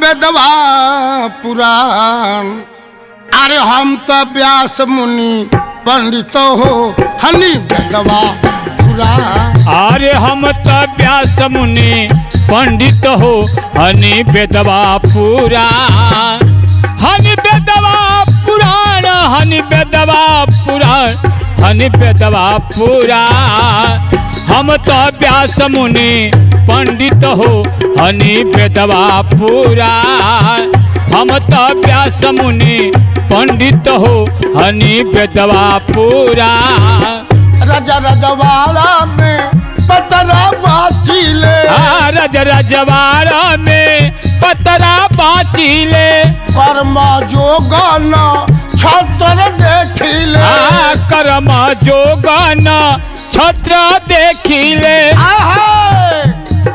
बेदवा पुराण। अरे हम तो व्यास मुनि पंडित हो हनी बेदवा पुराण। अरे हम तो व्यास मुनि पंडित हो हनी बेदवा पुराण। हनी बेदवा पुराण, हनी बेदवा पुराण, हनी बेदवा पुराण। हम तो व्यास मुनि पंडित हो हनी बेदवा पुराण। हम तो व्यास मुनि पंडित हो हनी बेदवा पुराण। राजा रजवाड़ा में पतरा बाचीले। राजा रजवाड़ा में पतरा बाचीले। कर्म जोगन छत्र देखिले। कर्म जोगन छत्र देखिले।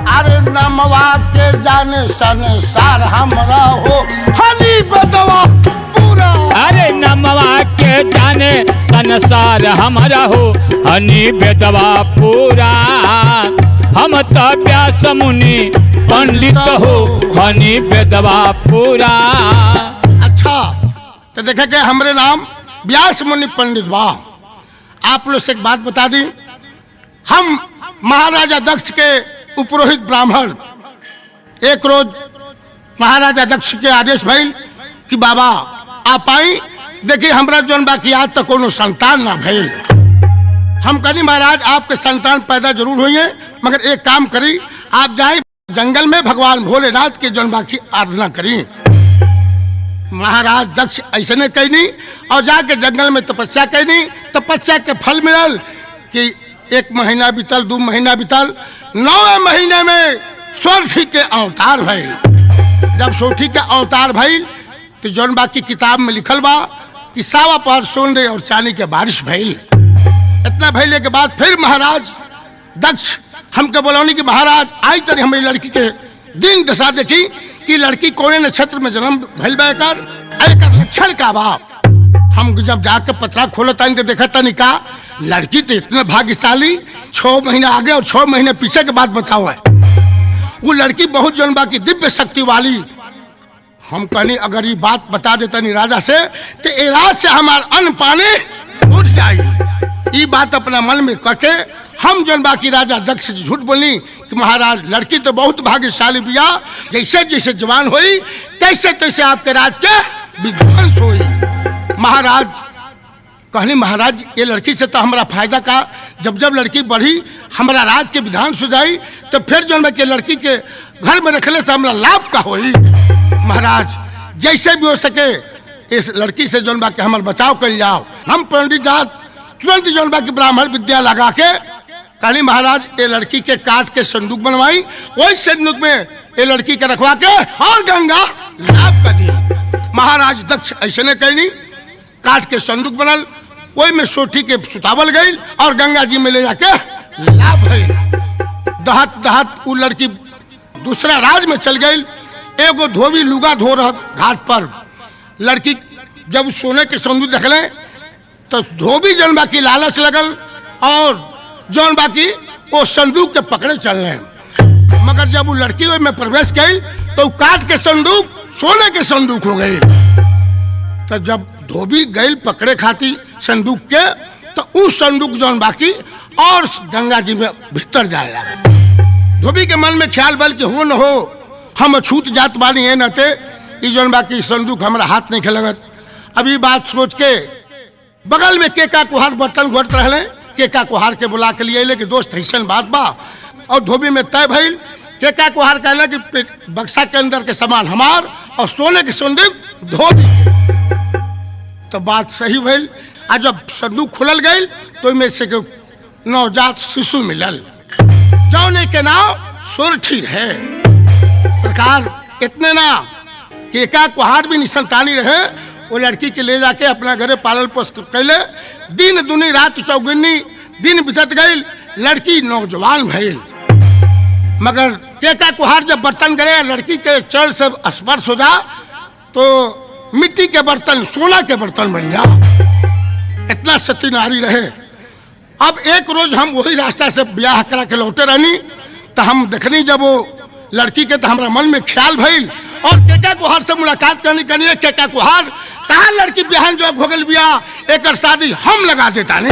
अरे नमवा के जाने संसार हमरा हो हनी बेदवा पुराण। अरे नमवा के जाने संसार हमारा हो हनी बेदवा पुराण। हम तो व्यास मुनि पंडित हो हनी बेदवा पुराण। अच्छा तो देखे के हमरे नाम व्यास मुनि पंडित बा। आप लोग से एक बात बता दी, हम महाराजा दक्ष के उपरोहित ब्राह्मण। एक रोज महाराजा दक्ष के आदेश भइल कि बाबा आप आई, देखिए हमरा जोन बाकी आज तक कोनो संतान ना भइल। हम कहनी महाराज आपके संतान पैदा जरूर हुई है, मगर एक काम करी, आप जाए जंगल में भगवान भोलेनाथ के जोन बाकी आराधना करी। महाराज दक्ष ऐसे ने कहनी और जाके जंगल में तपस्या करनी। तपस्या के फल मिलल कि 1 महीना बीतल, 2 महीना बीतल, 9वें महीने में सोठी के अवतार भइल। जब सोठी के अवतार भइल तो जौन बाकी किताब में लिखल बा कि 1.25 पहर सोने और चांदी के बारिश भइल। इतना भइले के बाद फिर महाराज दक्ष हमके बोलौनी कि महाराज आज तक हमारी लड़की के दिन दशा देखी कि लड़की कौने नक्षत्र में जन्म भइल बा, एकर लक्षण का बा। हम जब जाके पतरा खोलता तो देखता नहीं का लड़की तो इतने भाग्यशाली, 6 महीने आगे और 6 महीने पीछे के बाद बताओ है। वो लड़की बहुत जौन बाकी दिव्य शक्ति वाली। हम कहनी अगर ये बात बता देता नहीं राजा से तो ए रात से हमार अन्न पानी उठ जाएगी। ये बात अपना मन में करके हम जौन बाकी राजा दक्ष से झूठ बोली कि महाराज लड़की तो बहुत भाग्यशाली बिया, जैसे जैसे जवान हुई तैसे तैसे आपके राज के विध्वंस हुई। महाराज कहनी महाराज ये लड़की से तो हमारा फायदा का, जब जब लड़की बढ़ी हमारा राज के विधान सुझाई तो फिर जो मैं लड़की के घर में रखले से हमारा लाभ का होई। महाराज जैसे भी हो सके इस लड़की से जो बाकी हमारे बचाव कर जाओ। हम पंडित जात तुरंत जो बाकी ब्राह्मण विद्या लगा के कहनी महाराज ये लड़की के काट के संदूक बनवाई, वही संदूक में ये लड़की के रखवा के और गंगा लाभ कर दिया। महाराज दक्ष ऐसे ने कहनी काट के संदूक बनल, वही में सोठी के सुतावल गई और गंगा जी में ले जाके लाभ भइल। दहत दहत वो लड़की दूसरा राज में चल गई। एगो धोबी लुगा धो रहा घाट पर। लड़की जब सोने के संदूक देखले तो धोबी जौन बाकी लालच लगल और जौन बाकी वो संदूक के पकड़े चलने। मगर जब वो लड़की में प्रवेश की तो काट के संदूक सोने के संदूक हो गई। तो जब धोबी गई पकड़े खाती संदूक के तो उस संदूक जौन बाकी और गंगा जी में भीतर जाए लगा। धोबी के मन में ख्याल बल कि हो न हो हम छूट जात बानी है नते ये जौन बाकी संदूक हमारा हाथ नहीं खेलगत। अभी बात सोच के बगल में केका कुहार बर्तन घोट रहे, केका कुहार के बुला के लिए कि दोस्त ऐसन बात बा। और धोबी में तय भइल, केका कुहार कहला कि बक्सा के अंदर के सामान हमार और सोने के संदूक धोबी। तो बात सही भइल। आज जब संदूक खुलल गई तो में से नवजात शिशु मिलल जौने के नाम सोरठी है। प्रकार इतने ना केका कुहार भी निसंतानी रहे, वो लड़की के ले जाके अपना घरे पालन पोष कैले। दिन दुनी रात चौगुनी दिन बीतत गई, लड़की नौजवान भइल। मगर केका कुहार जब बर्तन करे लड़की के चरण से स्पर्श हो जा तो मिट्टी के बर्तन सोना के बर्तन बन जा। इतना सती नारी रहे। अब एक रोज हम वही रास्ता से ब्याह करा के लौटे रहनी तो हम देखनी जब वो लड़की के तो हमारा मन में ख्याल भइल और केका कुहार से मुलाकात करनी है। केका कुहार कहा लड़की बिहान जो हो गल बिया एक शादी हम लगा देता ने।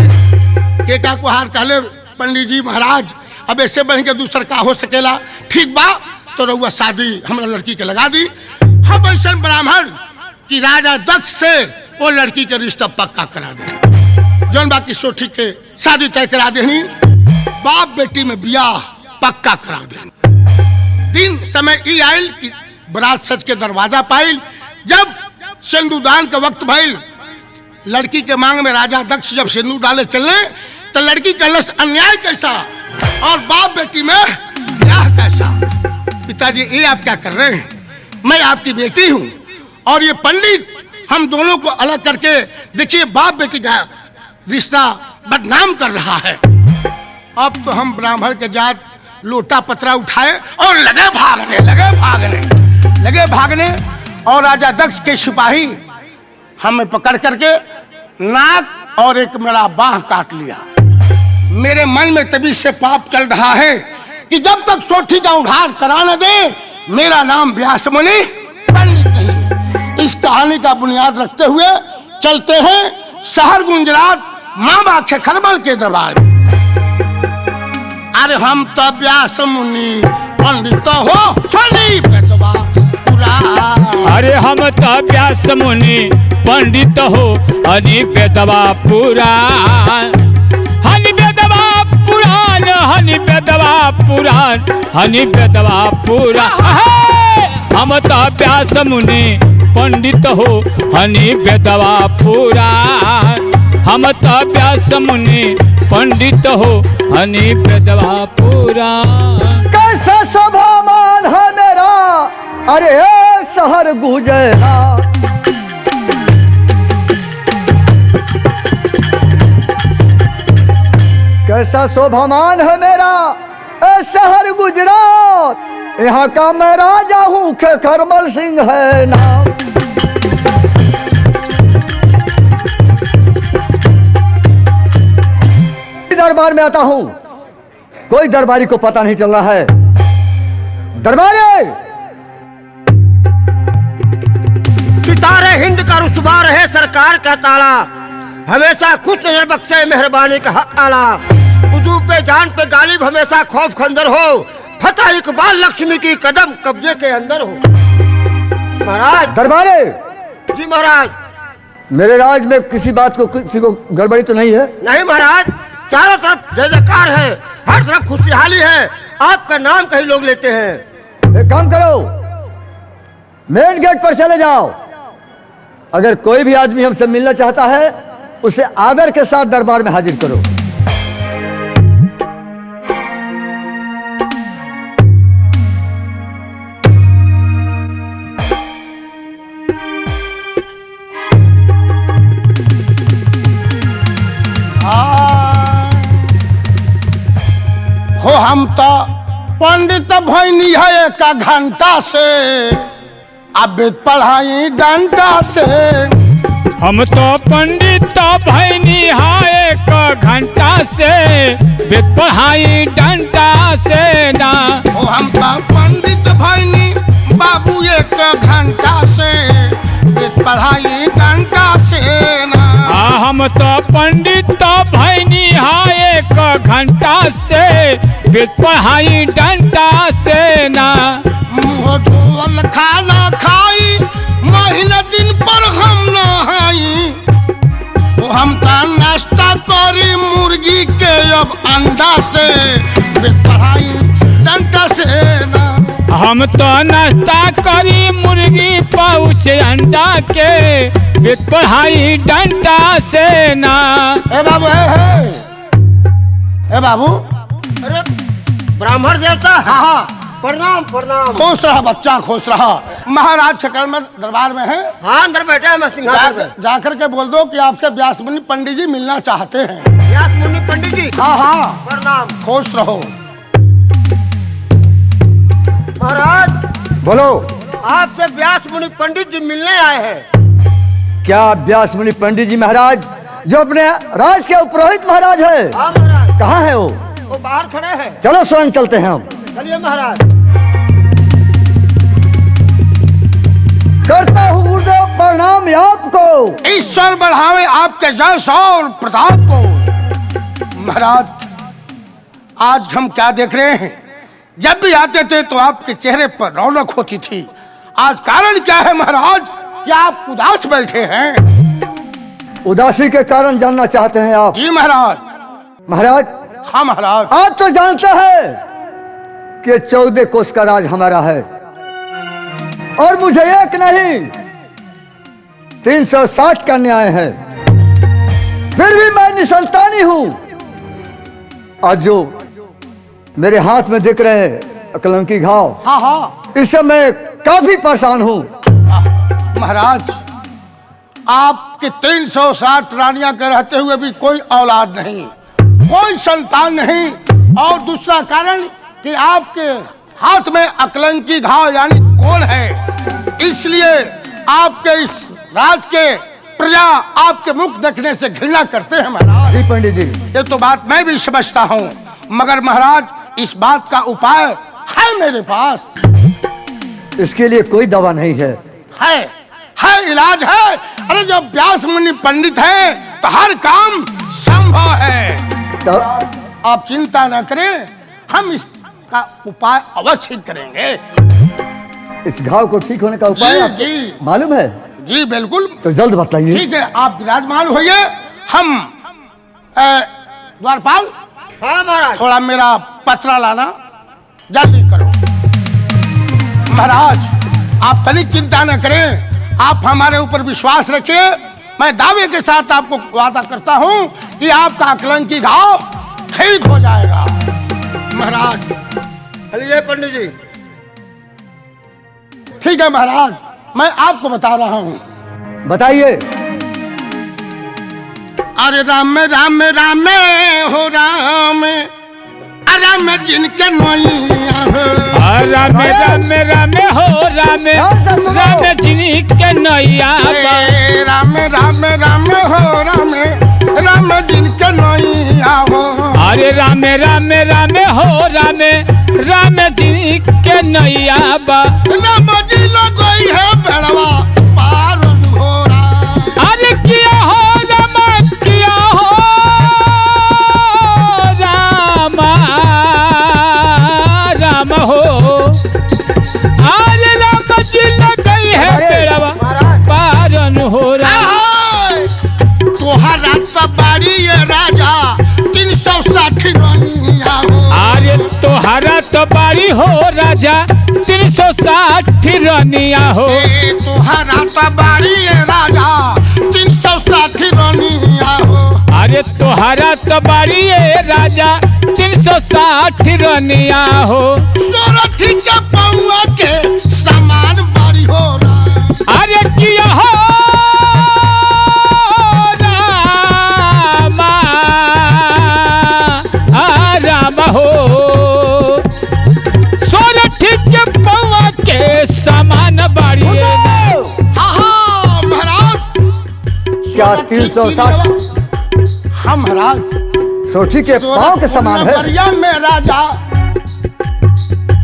केका कुहार कहले पंडित जी महाराज अब ऐसे बन के दूसर का हो सकेला, ठीक बा तो रउआ शादी हमरा लड़की के लगा दी। हम ऐसा ब्राह्मण कि राजा दक्ष से वो लड़की के रिश्ता पक्का करा दे। जौन बाकी सोठी के शादी तय करा देनी, बाप बेटी में बियाह पक्का करा दे। दिन समय ई आयल कि बरात सच के दरवाजा पाइल। जब सिंदूरदान का वक्त भइल, लड़की के मांग में राजा दक्ष जब सिंदूर डाले चले तो लड़की का लस अन्याय कैसा और बाप बेटी में ब्याह कैसा। पिताजी ये आप क्या कर रहे हैं? मैं आपकी बेटी हूँ और ये पंडित हम दोनों को अलग करके देखिए बाप बेटी का रिश्ता बदनाम कर रहा है। अब तो हम ब्राह्मण के जात लोटा पतरा उठाए और लगे भागने और राजा दक्ष के सिपाही हमें पकड़ करके नाक और एक मेरा बाह काट लिया। मेरे मन में तभी से पाप चल रहा है कि जब तक सोठी का उद्धार करा न दे मेरा नाम व्यास मुनि पंडित नहीं। इस कहानी का बुनियाद रखते हुए चलते हैं शहर गुजरात माँ बाखे खरबल के दरबार में। अरे हम तो व्यास मुनि पंडित हो हनी बेदवा पुराण। अरे हम तो व्यास मुनि पंडित हो हनी बेदवा पुराण। हनी बेदवा पुराण, हनी बेदवा पुराण, हनी बेदवा पुराण। हम तो व्यास मुनि पंडित हो हनी बेदवा पुराण। हम तो व्यास मुनि पंडित हो हनी बेदवा पुराण। कैसा स्वभाव है मेरा अरे शहर गुजरा। कैसा शोभामान है मेरा शहर गुजरात। यहाँ का मैं राजा हूँ खरमल सिंह है नाम। दरबार में आता हूँ, कोई दरबारी को पता नहीं चल रहा है। दरबारी सितारे हिंद का रुसवा रहे सरकार का ताला। हमेशा खुश नजर बख्शे मेहरबानी का हक आला। उजू पे जान पे गालिब हमेशा खौफ खंजर हो। फतेह इकबाल लक्ष्मी की कदम कब्जे के अंदर हो। महाराज। दरबारी जी महाराज। मेरे राज में किसी बात को किसी को गड़बड़ी तो नहीं है? नहीं महाराज, चारों तरफ जय जयकार है, हर तरफ खुशहाली है। आपका नाम कहीं लोग लेते हैं। एक काम करो, मेन गेट पर चले जाओ। अगर कोई भी आदमी हमसे मिलना चाहता है उसे आदर के साथ दरबार में हाजिर करो। हो हम तो पंडित भैनी है एक घंटा से अब पढ़ाई डंडा से। हम तो पंडित भैनी है एक घंटा से वेद पढ़ाई डंडा से ना। हो हम तो पंडित भैनी बाबू एक घंटा से वेद पढ़ाई डंडा से ना। हम तो पंडित भैनी है एक घंटा से वेद पढ़ाई डंडा से ना। मुँह धोवल खाना खाई महीना दिन पर हम नहाई। हम तो नाश्ता करी मुर्गी के अब अंडा से वेद पढ़ाई डंडा से ना। हम तो नाश्ता करी मुर्गी पाउच अंडा के वेद पढ़ाई डंडा से ना। ए बाबू ए बाबू। अरे ब्राह्मण देवता। हाँ हाँ प्रणाम प्रणाम। खुश रहा बच्चा, खुश रहा। महाराज छकल में दरबार में है। हाँ अंदर बैठे हैं, मैं सिंहासन पे। जाकर के बोल दो कि आपसे व्यास मुनि पंडित जी मिलना चाहते हैं। व्यास मुनि पंडित जी। हाँ हाँ प्रणाम। खुश रहो। महाराज बोलो। आपसे व्यास मुनि पंडित जी मिलने आए हैं। क्या व्यास मुनि पंडित जी महाराज जो अपने राज के पुरोहित महाराज है? हाँ महाराज। कहाँ है वो बाहर खड़े हैं। चलो स्वयं चलते हैं हम। चलिए महाराज। ईश्वर बढ़ावे आपके जश और प्रताप को। महाराज, आज हम क्या देख रहे हैं? जब भी आते थे तो आपके चेहरे पर रौनक होती थी। आज कारण क्या है महाराज कि आप उदास बैठे हैं? उदासी के कारण जानना चाहते हैं आप? जी महाराज। महाराज, हाँ महाराज। आप तो जानते हैं कि 14 कोस का राज हमारा है और मुझे एक नहीं 360 का न्याय है। फिर भी मैं निसंतानी हूं। आज जो मेरे हाथ में दिख रहे हैं अकलंकी घाव, हाँ हाँ, इससे मैं काफी परेशान हूं। महाराज, आपके 360 रानियां के रहते हुए भी कोई औलाद नहीं, कोई संतान नहीं। और दूसरा कारण कि आपके हाथ में अकलंकी घाव यानी कोढ़ है। इसलिए आपके इस राज के प्रजा आपके मुख देखने से घृणा करते हैं महाराज। जी पंडित जी, ये तो बात मैं भी समझता हूँ, मगर महाराज इस बात का उपाय है मेरे पास। इसके लिए कोई दवा नहीं है। है इलाज है। अरे जब व्यास मुनि पंडित है तो हर काम संभव है। तो आप चिंता न करें, हम इसका उपाय अवश्य करेंगे। इस घाव को ठीक होने का उपाय जी, आपको जी। मालूम है? जी बिल्कुल। तो जल्द बताइए। ठीक है, आप विराजमान होइए। हम द्वारपाल, हाँ महाराज। थोड़ा मेरा पत्रा लाना, जल्दी करो। महाराज, आप तनिक चिंता न करें, आप हमारे ऊपर विश्वास रखिए। मैं दावे के साथ आपको वादा करता हूं कि आपका अकलंकी घाव ठीक हो जाएगा। महाराज, चलिए पंडित जी। ठीक है महाराज, मैं आपको बता रहा हूं। बताइए। अरे राम राम राम हो राम, राम जिनके नैया हो। राम राम राम हो राम, राम जिनके नैया बा। राम राम राम हो राम, राम जिनके नैया हो। अरे राम राम राम हो राम, राम जिनके नैया बा। राम जी लगोई है बेड़वा पार हो राम। अरे किया हो राम, किया हो राम, राम हो। अरे राम जी लगई है बेड़वा पारन हो राम। तोहरा तो बाड़ी ये राजा 360 रानिया हो। अरे तोहरा तो बाड़ी हो राजा 360 रानिया हो। तोहरा तो बाड़ी ये राजा 360 रानिया हो। अरे तोहरा तो बाड़ी ये राजा 360 रानिया हो। सोरठी के पौआ के समान बाड़ी हो रहा। अरे किया हो राम, राम हो। सोरठी के पौआ के समान बाड़ी महाराज, क्या 360 हाँ महाराज, सोठी के पांव के समान है? नगरिया में राजा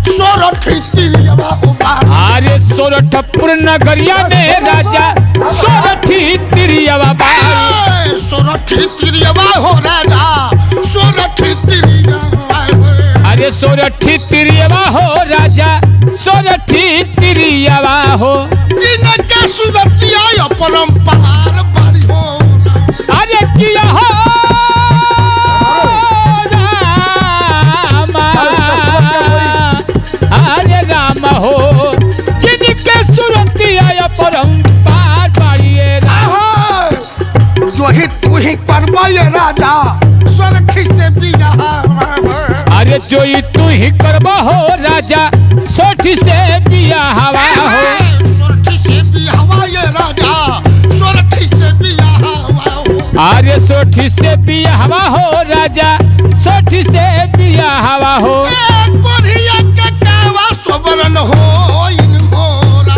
सोरठी तिरियवा उबार। अरे सोरठपुर नगरिया में राजा सोरठी तिरियवा बारी। सोरठी तिरियवा हो राजा, सोरठी तिरियवा हो। अरे सोरठी तिरियवा हो राजा, सोरठी तिरियवा हो। जिनके सुरतिया परंपरार बारी हो। अरे किया हो राम, अरे राम हो। जिनके सुरतिया परंपार बारिये राम। जो ही तू ही करबा ये राजा, सोरठी से बिया। अरे जो ही तू ही करबा हो राजा, सोठी से बिया हवा हो। सोरठी से बिया हवा ये राजा, सोरठी से बिया हवा हो। अरे सोठी से बिया हवा हो राजा, सोठी से बिया हवा हो। कोरिया के कावा सोबरन हो इन मोरा।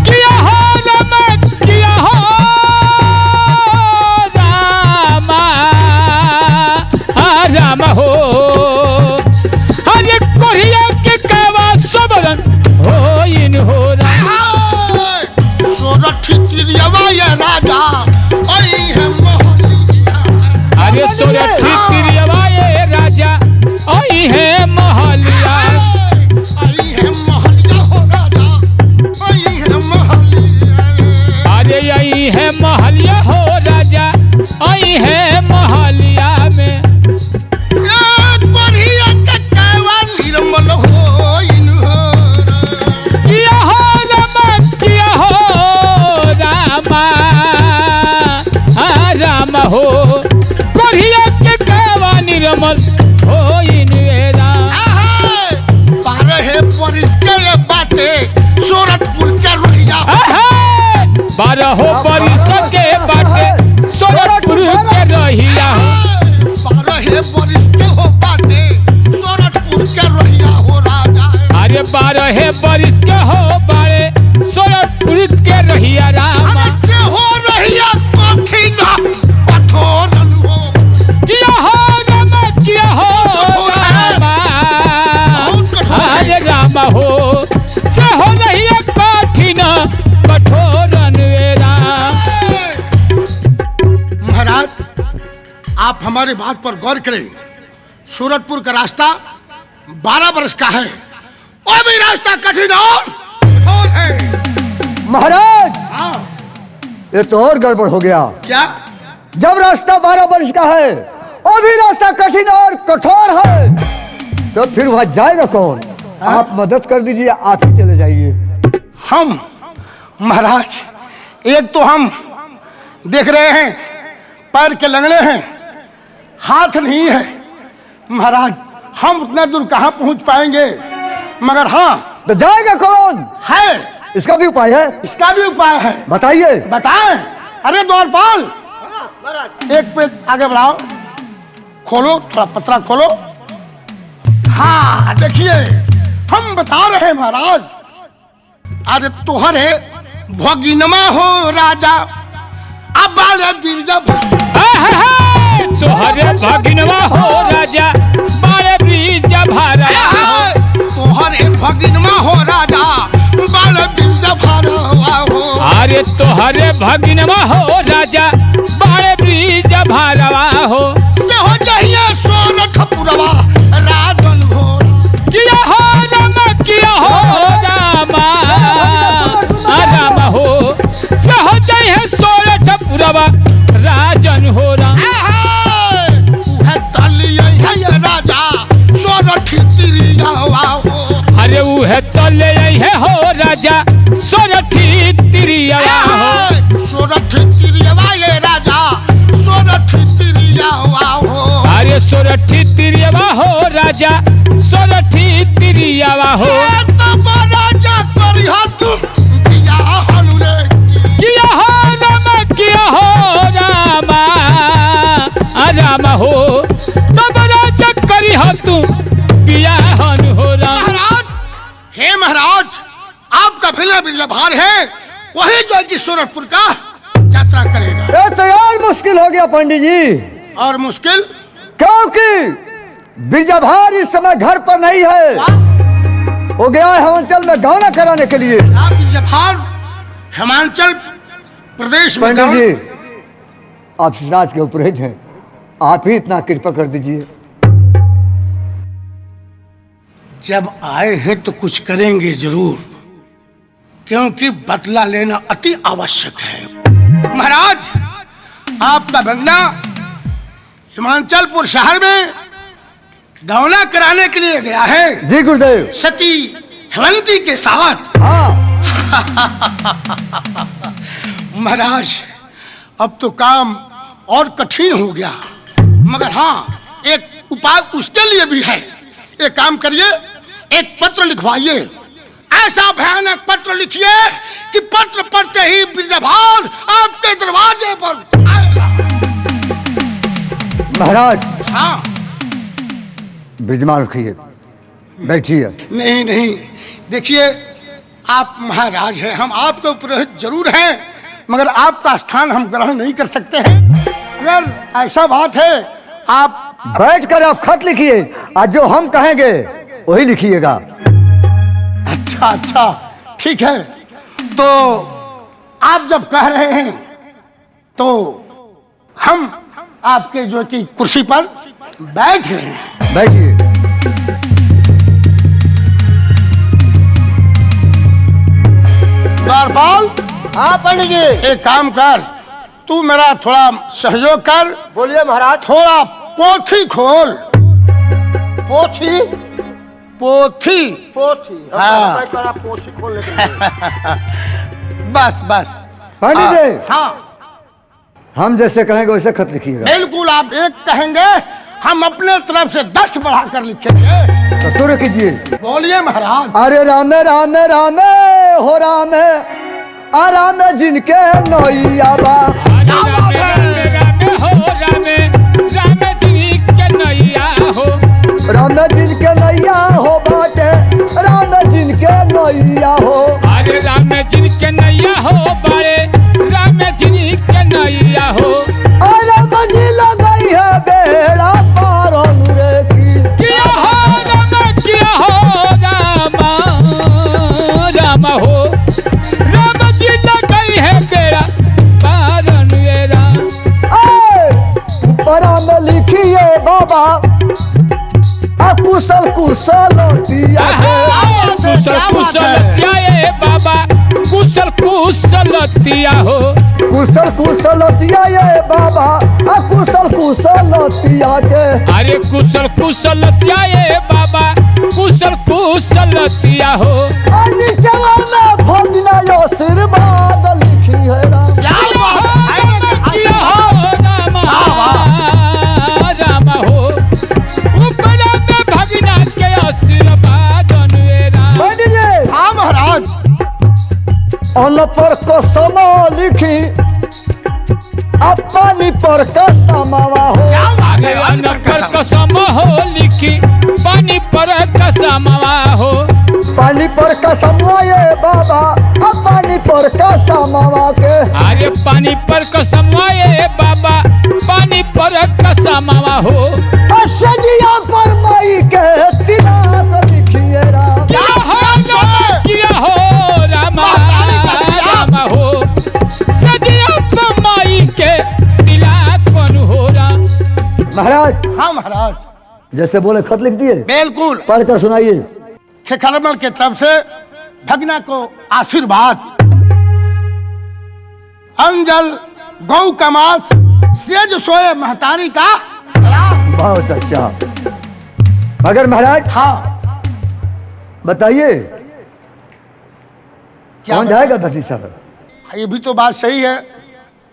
किया हो राम, किया हो राम, राम हो। अरे कोरिया के कावा सोबरन हो इन हो राम। सोरठी तिरियवा ये राजा, रामा राम हो कोढ़िया के कावा निर्मल हो इनवेरा 12 बरिस के ये बाटे सूरतपुर के रोहिया 12 बरिस के बाटे सूरतपुर के रोहिया 12 बरिस के हो बाटे सूरतपुर के रोहिया हो राजा। अरे 12 बरिस के हो बारे सूरतपुर के रोहिया रामा से हो रहिया कठिन कठोरन हो किया हो राम किया हो रामा अरे राम हो से हो रहिया कठिन कठोरन वे राम। महाराज आप हमारे बात पर गौर करें। सूरतपुर का रास्ता 12 वर्ष का है और भी रास्ता कठिन और है। महाराज हाँ, ये तो और गड़बड़ हो गया। क्या? जब रास्ता 12 वर्ष का है और भी रास्ता कठिन और कठोर है तो फिर वहां जाएगा कौन? आप मदद कर दीजिए, आप ही चले जाइए। हम महाराज एक तो हम देख रहे हैं पैर के लंगड़े हैं, हाथ नहीं है महाराज, हम उतना दूर कहाँ पहुंच पाएंगे। मगर हाँ तो जाएगा कौन? है, इसका भी उपाय है। इसका भी उपाय है। बताइए। बताएं। अरे द्वारपाल एक पे आगे बढ़ाओ, खोलो थोड़ा पत्रा खोलो। हाँ देखिए हम बता रहे हैं महाराज। अरे तुहरे भगिनमा हो राजा अब बाले बिरजा तोहरे भगिनवा हो राजा बाले बिरजा भारा तोहरे भगिनमा हो राजा बाले बिरजा भारा हो। अरे तोहरे भगिनवा हो राजा बाले बिरजा भारा हो से हो जाइए सोरठपुरवा राजन हो किया हो राम किया हो रामा राम हो से हो जाइए सोरठपुरवा राजन हो राम। राजा सोरठी तिरिया हो। अरे उहे तले है हो राजा सोरठी तिरिया हो सोरठी तिरिया ये राजा सोरठी तिरिया हो। अरे सोरठी तिरिया हो राजा सोरठी तिरिया हो राजा करी हो तुम दिया हनुरे किया हो राम किया हो रामा राम हो तब राजा करी हो तुम पिया हन हो राम। महाराज हे महाराज आपका फिलहाल बिरजा भार है वही जो है कि सूरतपुर का यात्रा करेगा। ये तो यार मुश्किल हो गया पंडित जी। और मुश्किल क्योंकि बिरजाभार इस समय घर पर नहीं है, वो गया है हिमाचल में गौना कराने के लिए। बिरजाभार हिमाचल प्रदेश में। पंडित जी आप राज के उपरोहित हैं, आप ही इतना कृपा कर दीजिए। जब आए हैं तो कुछ करेंगे जरूर, क्योंकि बदला लेना अति आवश्यक है। महाराज आपका बंदा हिमाचलपुर शहर में गौना कराने के लिए गया है। जी गुरुदेव। सती हेमंती के साथ। हाँ। महाराज अब तो काम और कठिन हो गया, मगर हाँ एक उपाय उसके लिए भी है। एक काम करिए, एक पत्र लिखवाइए, ऐसा भयानक पत्र लिखिए कि पत्र पढ़ते ही बिरजाभार आपके दरवाजे पर आएगा। महाराज। हाँ। विजमान रखिए, बैठिए। नहीं नहीं, देखिए आप महाराज हैं, हम आपके उपरोहित जरूर हैं, मगर आपका स्थान हम ग्रहण नहीं कर सकते हैं। अगर ऐसा बात है आप बैठकर आप खत लिखिए, आज जो हम कहेंगे वही लिखिएगा। अच्छा अच्छा ठीक है, तो आप जब कह रहे हैं तो हम आपके जो कि कुर्सी पर बैठ रहे हैं। बैठिए। द्वारपाल। हाँ पंडित जी। एक काम कर, तू मेरा थोड़ा सहयोग कर। बोलिए महाराज। थोड़ा पोथी खोल। पोथी पोथी। पोथी। हाँ। मैं करा पोथी खोलने के लिए। बस बस पंडित जी हाँ हम जैसे कहेंगे वैसे खत लिखिएगा। बिल्कुल, आप एक कहेंगे हम अपने तरफ से 10 बढ़ा कर लिखेंगे। तो शुरू कीजिए। बोलिए महाराज। अरे रामे रामे रामे हो रामे आरामे जिनके नैया बा। रामे रामे हो रामे रामे जिनके नैया हो। रामे जिनके नैया हो बाटे रामे जिनके नैया हो। अरे रामे जिनके नैया हो बारे रामे जिनके नैया हो। अरे मजी लगाई है बेड़ा पार रे की। किया हो रामा किया हो रामा रामा हो। राम जी लगाई है बेड़ा पार रे राम। ऊपरा में लिखिए बाबा कुशल कुशल दिया कुशल कुशल दिया ये बाबा कुशल कुशल दिया हो। कुशल कुशल दिया ये बाबा कुशल कुशल दिया के। अरे कुशल कुशल दिया ये बाबा कुशल कुशल दिया हो। नीचवा में भोगना यो आशीर्वाद लिखी है राम। किया हो रामा रामा हो। ऊपर में भगना के आशीर्वाद अनुएरा। पंडित जी हाँ महाराज। अन्न पर कसम लिखी अपनी पर कसमवा हो। अरे अन्न पर कसम हो लिखी पानी पर कसमवा हो। पानी पर कसमवा ये बाबा पानी पर कसमवा के। अरे पानी पर कसमवा ये बाबा पानी पर कसमवा हो। सजिया पर मई के तिलक लिखिए राम। किया हो रामा रामा हो। सजिया पर मई के तिलक कौन हो राम। महाराज हाँ महाराज। जैसे बोले खत लिख दिए बिल्कुल। पढ़ कर सुनाइए। खेखरमल के तरफ से भगना को आशीर्वाद। अंजल गौ का मांस सेज सोए महतारी का। बहुत अच्छा। मगर महाराज हाँ बताइए क्या कौन जाएगा धरती साहब? ये भी तो बात सही है।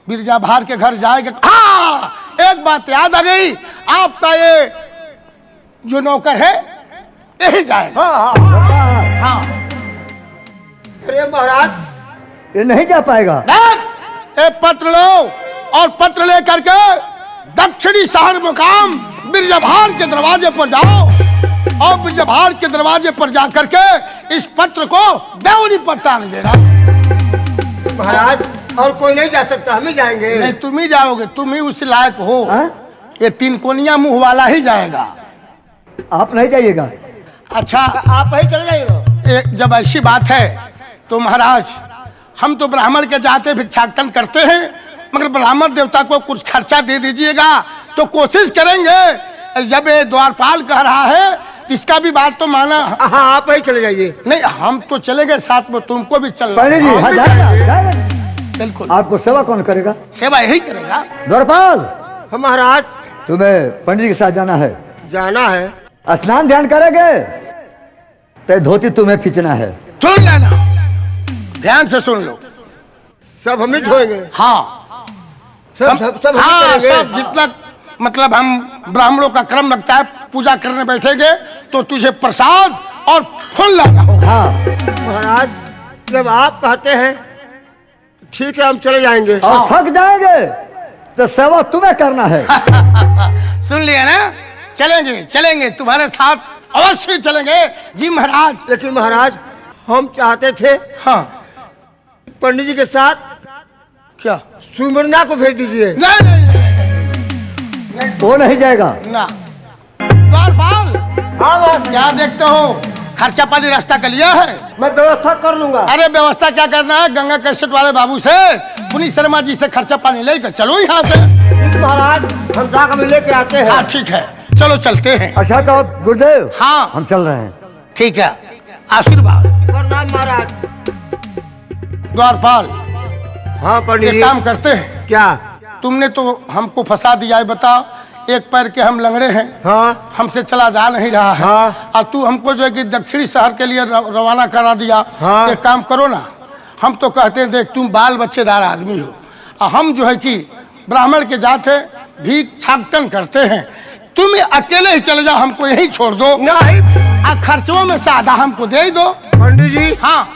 बिरजा भार के घर जाएगा। हाँ एक बात याद आ गई, आपका ये जो नौकर है यही जाएगा। हाँ अरे महाराज ये नहीं जा पाएगा। एक पत्र लो और पत्र लेकर के दक्षिणी शहर मुकाम बिरजभार के दरवाजे पर जाओ और बिरजभार के दरवाजे पर जाकर के इस पत्र को देवरी पर टांग देना। महाराज और कोई नहीं जा सकता, हम ही जाएंगे। नहीं तुम ही जाओगे, तुम ही उस लायक हो। हाँ? ये 3 कोनिया मुंह वाला ही जाएगा। आप नहीं जाइएगा। अच्छा आप ही चले जाइए। जब ऐसी बात है तो महाराज हम तो ब्राह्मण के जाते भिक्षाटन करते हैं, मगर ब्राह्मण देवता को कुछ खर्चा दे दीजिएगा तो कोशिश करेंगे। जब ये द्वारपाल कह रहा है इसका भी बात तो माना। हाँ आप ही चले जाइए। नहीं हम तो चलेंगे साथ में, तुमको भी चलना। पंडित जी हाँ जाएगा। बिल्कुल। आपको सेवा कौन करेगा? सेवा यही करेगा। द्वारपाल हम महाराज तुम्हें पंडित के साथ जाना है। जाना है। स्नान ध्यान करेंगे तो धोती तुम्हें खींचना है। सुन लेना, ध्यान से सुन लो। सब हम ही धोएंगे। हाँ सब हम ही हाँ करेंगे। सब जितना मतलब हम ब्राह्मणों का क्रम लगता है, पूजा करने बैठेंगे तो तुझे प्रसाद और फूल लाना होगा। हाँ महाराज जब आप कहते हैं ठीक है हम चले जाएंगे। और थक जाएंगे तो सेवा तुम्हें करना है। सुन लिया ना, चलेंगे चलेंगे तुम्हारे साथ अवश्य चलेंगे जी महाराज। लेकिन महाराज हम चाहते थे हाँ पंडित जी के साथ क्या? सुमरना को भेज दीजिए। नहीं नहीं वो नहीं जाएगा। ना द्वारपाल हाँ बस क्या देखते हो, खर्चा पानी रास्ता का लिया है। मैं व्यवस्था कर लूंगा। अरे व्यवस्था क्या करना है, गंगा कैसेट वाले बाबू से पुनीत शर्मा जी से खर्चा पानी लेकर चलो यहाँ से। महाराज हम जाकर लेके आते हैं। हाँ ठीक है चलो चलते हैं। अच्छा तो गुरुदेव हाँ हम चल रहे हैं। ठीक है आशीर्वाद। प्रणाम महाराज। द्वारपाल हाँ पंडित एक जी। काम करते हैं, क्या? तुमने तो हमको फंसा दिया है। बता, एक पैर के हम लंगड़े हैं, हाँ हमसे चला जा नहीं रहा है। हाँ। और तू हमको जो है कि दक्षिणी शहर के लिए रवाना करा दिया। हाँ। एक काम करो ना, हम तो कहते हैं देख तुम बाल बच्चेदार आदमी हो, और हम जो है कि ब्राह्मण के जात है, भीख छागटन करते हैं, तुम अकेले ही चले जाओ, हमको यहीं छोड़ दो, नहीं और खर्चों में से आधा हमको दे दो। पंडित जी, हाँ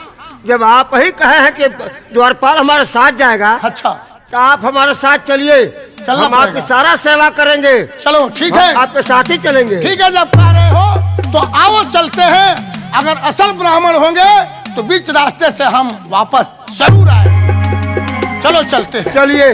जब आप ही कहे हैं कि द्वारपाल हमारे साथ जाएगा, अच्छा तो आप हमारे साथ चलिए, चलना हम आपकी पड़ेगा। सारा सेवा करेंगे, चलो ठीक हम है, आपके साथ ही चलेंगे। ठीक है, जब कह रहे हो तो आओ चलते हैं। अगर असल ब्राह्मण होंगे तो बीच रास्ते से हम वापस जरूर आए। चलो चलते हैं। चलिए।